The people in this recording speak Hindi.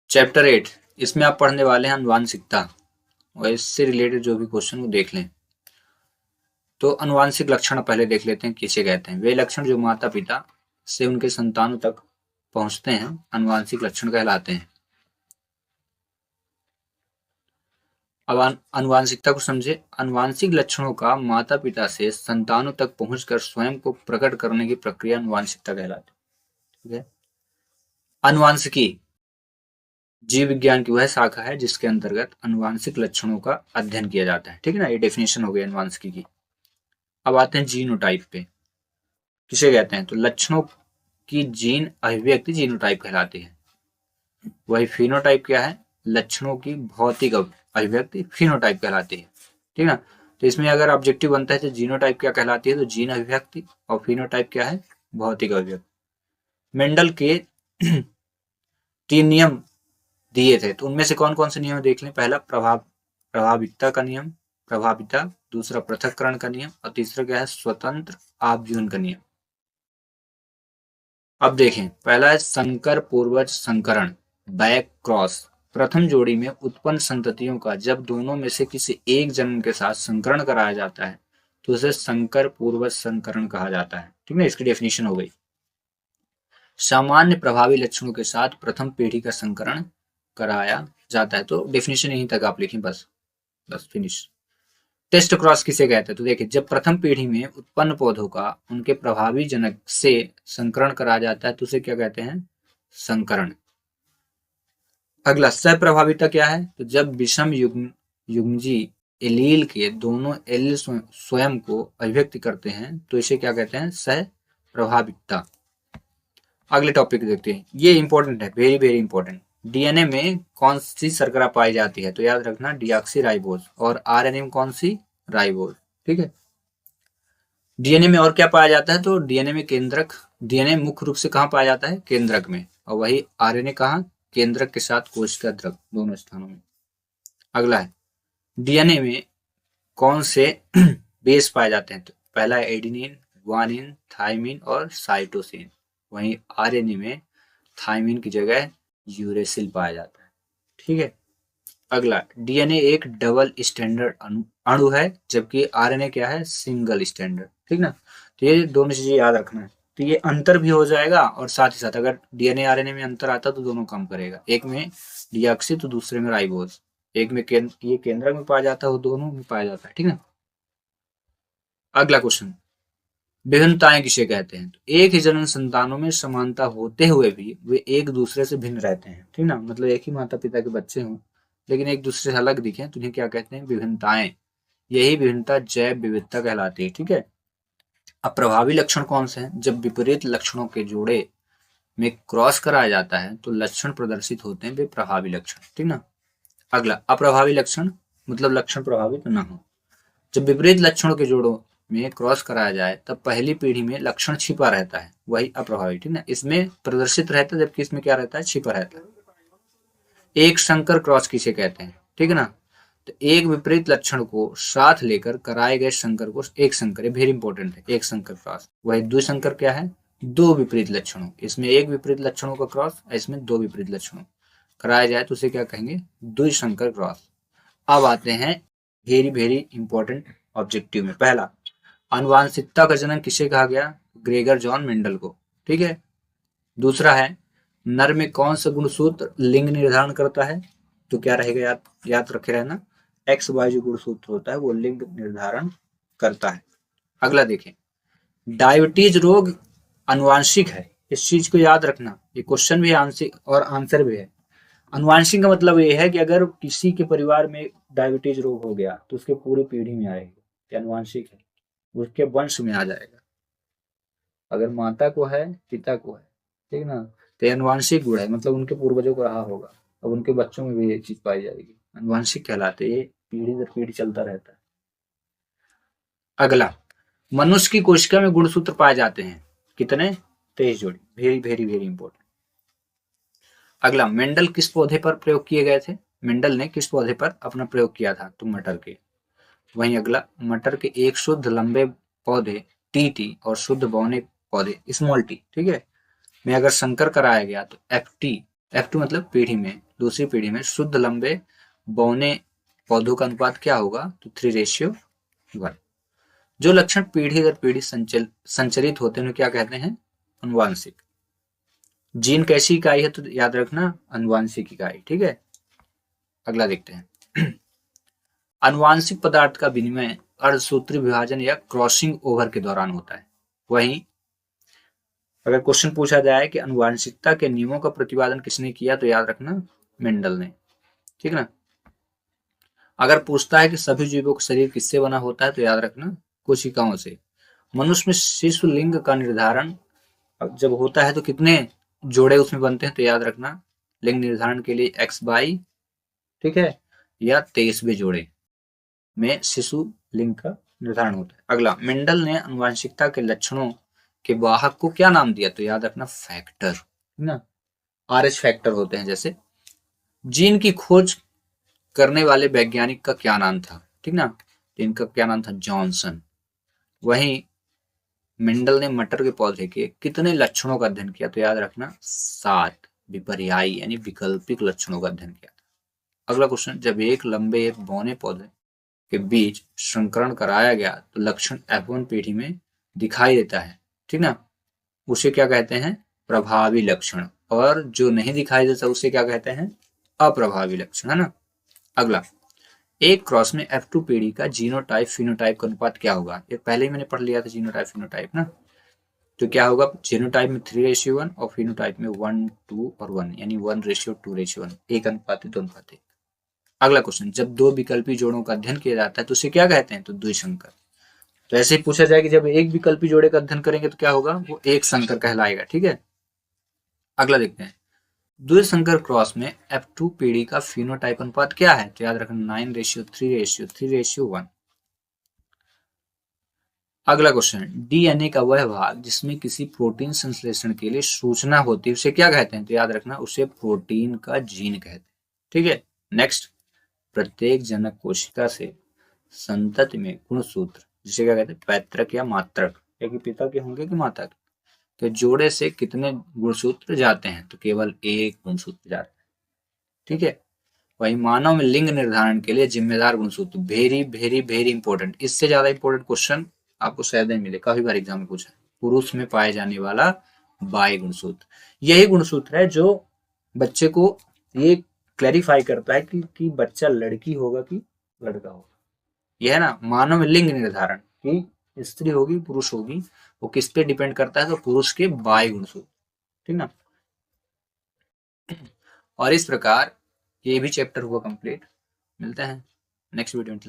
चैप्टर 8 इसमें आप पढ़ने वाले हैं आनुवांशिकता और इससे रिलेटेड जो भी क्वेश्चन वो देख लें। तो आनुवांशिक लक्षण पहले देख लेते हैं किसे कहते हैं। वे लक्षण जो माता पिता से उनके संतानों तक पहुंचते हैं आनुवांशिक लक्षण कहलाते हैं। अब आनुवांशिकता को समझे। आनुवांशिक लक्षणों का माता पिता से संतानों तक पहुंचकर स्वयं को प्रकट करने की प्रक्रिया आनुवांशिकता कहलाती है। ठीक है। आनुवांशिकी जीव विज्ञान की वह शाखा है जिसके अंतर्गत आनुवांशिक लक्षणों का अध्ययन किया जाता है। ठीक है ना, ये डेफिनेशन हो गई आनुवांशिकी की। अब आते हैं जीनोटाइप पे। किसे कहते हैं? तो लक्षणों की जीन अभिव्यक्ति जीनोटाइप कहलाती है। वही फिनोटाइप क्या है? लक्षणों की भौतिक अभिव्यक्ति फिनोटाइप कहलाती है। ठीक है ना। तो इसमें अगर ऑब्जेक्टिव बनता है तो जीनोटाइप क्या कहलाती है? तो जीन अभिव्यक्ति। और फिनोटाइप क्या है? भौतिक अभिव्यक्ति। मेंडल के 3 नियम दिए थे, तो उनमें से कौन कौन से नियम देख लें। पहला प्रभाविता का नियम, प्रभाविता। दूसरा पृथक्करण का नियम और तीसरा क्या है? स्वतंत्र आव्यूहन का नियम। अब देखें, पहला है संकर पूर्वज संकरण, बैक क्रॉस। प्रथम जोड़ी में उत्पन्न संततियों का जब दोनों में से किसी एक जन्म के साथ संकरण कराया जाता है तो उसे संकर पूर्वज संकरण कहा जाता है। ठीक है, इसकी डेफिनेशन हो गई। सामान्य प्रभावी लक्षणों के साथ प्रथम पीढ़ी का संकरण कराया जाता है। तो डेफिनेशन यहीं तक आप लिखें, बस फिनिश। टेस्ट क्रॉस किसे कहते हैं? तो देखिए, जब प्रथम पीढ़ी में उत्पन्न पौधों का उनके प्रभावी जनक से संकरण कराया जाता है तो उसे क्या कहते हैं? संकरण। अगला सप्रभाविता क्या है? तो जब विषम युग्मजी एलील के दोनों एलील स्वयं को अभिव्यक्त करते हैं तो इसे क्या कहते हैं? सहप्रभाविता। अगले टॉपिक देखते हैं, ये इंपॉर्टेंट है, वेरी वेरी इंपॉर्टेंट। डीएनए में कौन सी शर्करा पाई जाती है? तो याद रखना डीऑक्सीराइबोज। और आरएनए में कौन सी? राइबोज। ठीक है। डीएनए में और क्या पाया जाता है? तो डीएनए में केंद्रक। डीएनए मुख्य रूप से कहाँ पाया जाता है? केंद्रक में। और वही आरएनए कहाँ? केंद्रक के साथ कोशिका द्रव, दोनों स्थानों में। अगला है, डीएनए में कौन से बेस पाए जाते हैं? तो पहला एडिनिन, ग्वानिन, थाइमिन और साइटोसिन। वहीं आरएनए में थाइमिन की जगह यूरेसिल पाया जाता है। ठीक है। अगला, डीएनए एक डबल स्टैंडर्ड अणु है जबकि आरएनए क्या है? Single standard. ठीक ना। तो ये दोनों चीजें याद रखना है। तो ये अंतर भी हो जाएगा और साथ ही साथ अगर डीएनए आरएनए में अंतर आता तो दोनों काम करेगा। एक में डीऑक्सी तो दूसरे में राइबोज। एक में ये केंद्रक में पाया जाता है, वो दोनों में पाया जाता है। ठीक ना। अगला क्वेश्चन, विभिन्नताएं किसे कहते हैं? तो एक ही जन्म संतानों में समानता होते हुए भी वे एक दूसरे से भिन्न रहते हैं। ठीक ना, मतलब एक ही माता पिता के बच्चे हों लेकिन एक दूसरे से अलग दिखें तो उन्हें क्या कहते हैं? विभिन्नताएं। यही विभिन्नता जैव विविधता कहलाती है। ठीक है। अब प्रभावी लक्षण कौन से हैं? जब विपरीत लक्षणों के जोड़े में क्रॉस कराया जाता है तो लक्षण प्रदर्शित होते हैं वे प्रभावी लक्षण। ठीक ना। अगला, अप्रभावी लक्षण, मतलब लक्षण प्रभावित न हो। जब विपरीत लक्षणों के जोड़ों में क्रॉस कराया जाए तब पहली पीढ़ी में लक्षण छिपा रहता है, वही अप्रभावी। ठीक ना, इसमें प्रदर्शित रहता है जबकि इसमें क्या रहता है? छिपा रहता है। एक संकर क्रॉस किसे कहते हैं? ठीक है ना। तो एक विपरीत लक्षण को साथ लेकर कराए गए संकर को एक संकर, ये वेरी इंपॉर्टेंट है। एक संकर क्रॉस। वही द्विसंकर क्या है? दो विपरीत लक्षणों। इसमें एक विपरीत लक्षणों का क्रॉस, इसमें दो विपरीत लक्षणों कराया जाए तो उसे क्या कहेंगे? द्विसंकर क्रॉस। अब आते हैं वेरी वेरी इंपॉर्टेंट ऑब्जेक्टिव में। पहला, आनुवांशिकता का जनक किसे कहा गया? ग्रेगर जॉन मेंडल को। ठीक है। दूसरा है, नर में कौन सा गुणसूत्र लिंग निर्धारण करता है? तो क्या रहेगा? याद रखे रहना, एक्स वाई जो गुणसूत्र होता है वो लिंग निर्धारण करता है। अगला देखें, डायबिटीज रोग अनुवांशिक है। इस चीज को याद रखना, ये क्वेश्चन भी आंशिक और आंसर भी है। अनुवांशिक का मतलब ये है कि अगर किसी के परिवार में डायबिटीज रोग हो गया तो उसके पूरी पीढ़ी में आएगी, ये अनुवांशिक है, उसके वंश में आ जाएगा। अगर माता को है, पिता को है, ठीक ना, तो ये अनुवांशिक गुण है, मतलब उनके पूर्वजों को रहा होगा, अब उनके बच्चों में भी ये चीज पाई जाएगी। अनुवांशिक कहलाते, ये पीढ़ी दर पीढ़ी चलता रहता है। अगला, मनुष्य की कोशिका में गुणसूत्र पाए जाते हैं कितने? 23 जोड़ी। Very very very important. अगला, मेंडल किस पौधे पर प्रयोग किए गए थे? मेंडल ने किस पौधे पर अपना प्रयोग किया था? तो मटर के। वहीं अगला, मटर के एक शुद्ध लंबे पौधे टी और शुद्ध बौने पौधे स्मॉल टी, ठीक है, में अगर संकर कराया गया तो एफ टी F2 मतलब पीढ़ी में, दूसरी पीढ़ी में शुद्ध लंबे बौने पौधों का अनुपात क्या होगा, तो 3:1। जो लक्षण पीढ़ी दर पीढ़ी संचरित होते हैं उन्हें क्या कहते हैं, अनुवांशिक। जीन कैसी इकाई है, तो याद रखना अनुवांशिक इकाई, ठीक है। अगला देखते हैं। अनुवांशिक पदार्थ का विनिमय अर्धसूत्री विभाजन या क्रॉसिंग ओवर के दौरान होता है। वहीं अगर क्वेश्चन पूछा जाए कि अनुवांशिकता के नियमों का प्रतिपादन किसने किया, तो याद रखना मेंडल ने, ठीक ना। अगर पूछता है कि सभी जीवों का शरीर किससे बना होता है, तो याद रखना कोशिकाओं से। मनुष्य में शिशु लिंग का निर्धारण जब होता है तो कितने जोड़े उसमें बनते हैं, तो याद रखना लिंग निर्धारण के लिए XY, ठीक है, या 23वें जोड़े में शिशु लिंग का निर्धारण होता है। अगला, मेंडल ने अनुवांशिकता के लक्षणों के वाहक को क्या नाम दिया, तो याद रखना फैक्टर, ना RH फैक्टर होते हैं। जैसे जीन की खोज करने वाले वैज्ञानिक का क्या नाम था, ठीक ना, तो इनका क्या नाम था, जॉनसन। वहीं मेंडल ने मटर के पौधे के कितने लक्षणों का अध्ययन किया, तो याद रखना 7 विपर्यायी यानी वैकल्पिक लक्षणों का अध्ययन किया था। अगला क्वेश्चन, जब एक लंबे एक बौने पौधे के बीच संकरण कराया गया तो लक्षण F1 पीढ़ी में दिखाई देता है, ठीक ना, उसे क्या कहते हैं, प्रभावी लक्षण। और जो नहीं दिखाई देता उसे क्या कहते हैं, अप्रभावी लक्षण, है ना। अगला, एक क्रॉस में F2 पीढ़ी का जीनोटाइप फिनोटाइप का अनुपात क्या होगा, ये पहले ही मैंने पढ़ लिया था जीनोटाइप फिनोटाइप ना। तो क्या होगा, जीनोटाइप में 3:1 और फिनोटाइप में 1, 2 और 1 यानी 1:2:1, 1:2:1। अगला क्वेश्चन, जब दो विकल्पी जोड़ों का अध्ययन किया जाता है तो उसे क्या कहते हैं, तो द्विसंकर। तो ऐसे ही पूछा जाए कि जब एक विकल्पी जोड़े का अध्ययन करेंगे तो क्या होगा, वो एक संकर कहलाएगा, ठीक है। अगला देखते हैं, द्विसंकर क्रॉस में F2 पीढ़ी का फिनोटाइप अनुपात क्या है, तो याद रखना 9:3:3:1। अगला क्वेश्चन, DNA का वह भाग जिसमें किसी प्रोटीन संश्लेषण के लिए सूचना होती है उसे क्या कहते हैं, तो याद रखना उसे प्रोटीन का जीन कहते हैं, ठीक है। नेक्स्ट, प्रत्येक जनक कोशिका से संतति में गुणसूत्र, जिसे क्या कहते हैं, पैतृक या मात्रक, या कि पिता के होंगे कि माता के, तो जोड़े से कितने गुणसूत्र जाते हैं, तो केवल एक गुणसूत्र जाता है, ठीक है। वही मानव में लिंग निर्धारण के लिए जिम्मेदार गुणसूत्र, वेरी वेरी वेरी इंपॉर्टेंट, इससे ज्यादा इंपॉर्टेंट क्वेश्चन आपको शायद नहीं मिले, काफी बार एग्जाम में पूछा है। पुरुष में पाए जाने वाला बाह्य गुणसूत्र, यही गुणसूत्र है जो बच्चे को ये क्लैरिफाई करता है कि बच्चा लड़की होगा कि लड़का होगा। यह है ना मानव में लिंग निर्धारण कि स्त्री होगी पुरुष होगी, वो किस पे डिपेंड करता है, तो पुरुष के बाह्य गुणसूत्र, ठीक ना। और इस प्रकार ये भी चैप्टर हुआ कंप्लीट। मिलते हैं नेक्स्ट वीडियो में।